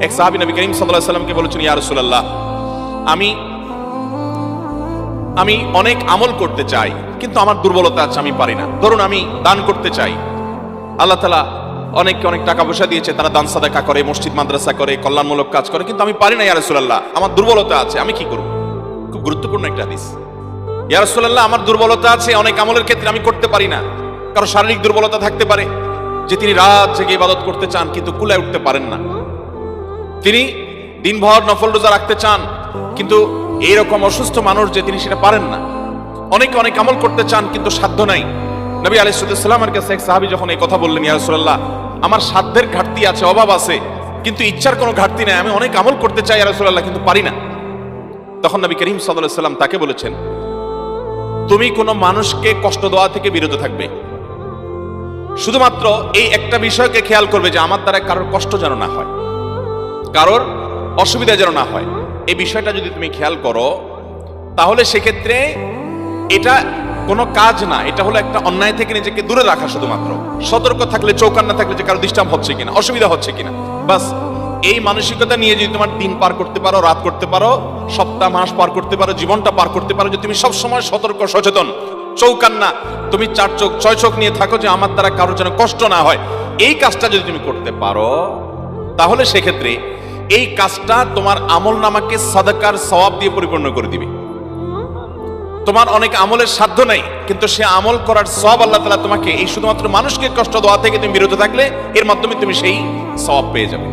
এক সাহাবী নবী করিম সাল্লাল্লাহু আলাইহি ওয়াসাল্লামকে বলেছেন, ইয়া রাসূলুল্লাহ, আমি অনেক আমল করতে চাই, কিন্তু আমার দুর্বলতা আছে, আমি পারি না। ধরুন আমি দান করতে চাই, আল্লাহ তাআলা অনেককে অনেক টাকা পয়সা দিয়েছে, তারা দান সাদাকা করে, মসজিদ মাদ্রাসা করে, কল্যাণমূলক কাজ করে, কিন্তু আমি পারি না ইয়া রাসূলুল্লাহ, আমার দুর্বলতা আছে, আমি কি করব? খুব গুরুত্বপূর্ণ একটা হাদিস। ইয়া রাসূলুল্লাহ, আমার দুর্বলতা আছে, অনেক আমলের ক্ষেত্রে আমি করতে পারি না। কারো শারীরিক দুর্বলতা থাকতে পারে, যে তিনি রাত জেগে ইবাদত করতে চান কিন্তু কুলায় উঠতে পারেন না। তিনি দিনভর নফল রোজা রাখতে চান, কিন্তু এইরকম অসুস্থ মানুষ যে তিনি সেটা পারেন না। অনেকে অনেক আমল করতে চান কিন্তু সাধ্য নাই। নবী আলাইহিস সালামের কাছে এক সাহাবী যখন এই কথা বললেন, ইয়া রাসূলুল্লাহ, আমার সাধ্যের ঘাটতি আছে, অভাব আছে, কিন্তু ইচ্ছার কোনো ঘাটতি নাই, আমি অনেক আমল করতে চাই ইয়া রাসূলুল্লাহ, কিন্তু পারি না। তখন নবী করিম সাল্লাল্লাহু আলাইহি সাল্লাম তাকে বলেছেন, তুমি কোনো মানুষকে কষ্ট দেওয়া থেকে বিরত থাকবে, শুধুমাত্র এই একটা বিষয়কে খেয়াল করবে যে আমার দ্বারা কারোর কষ্ট যেন না হয়, কারোর অসুবিধা যেন না হয়। এই বিষয়টা যদি তুমি খেয়াল করো, তাহলে সেক্ষেত্রে এটা কোনো কাজ না, এটা হলো একটা অন্যায় থেকে নিজেকে দূরে রাখা। শুধুমাত্র সতর্ক থাকলে, চৌকান না থাকলে যে কারো ডিস্টার্ব হচ্ছে কিনা, অসুবিধা হচ্ছে কিনা, বাস এই মানসিকতা নিয়ে যদি তোমার দিন পার করতে পারো, রাত করতে পারো, সপ্তাহ মাস পার করতে পারো, জীবনটা পার করতে পারো, যে তুমি সব সময় সতর্ক, সচেতন, চৌকান না, তুমি 4 চোখ 6 চোখ নিয়ে থাকো যে আমার দ্বারা কারোর যেন কষ্ট না হয়, এই কাজটা যদি তুমি করতে পারো, তাহলে সেক্ষেত্রে এই কাজটা তোমার আমল নামাকে সাদাকার সওয়াব দিয়ে পরিপূর্ণ করে দিবে। তোমার অনেক আমলের সাধ্য নাই, কিন্তু সে আমল করার সওয়াব আল্লাহ তাআলা তোমাকে, এই শুধুমাত্র মানুষকে কষ্ট দেওয়া থেকে তুমি বিরত থাকলে, এর মাধ্যমে তুমি সেই সওয়াব পেয়ে যাবে।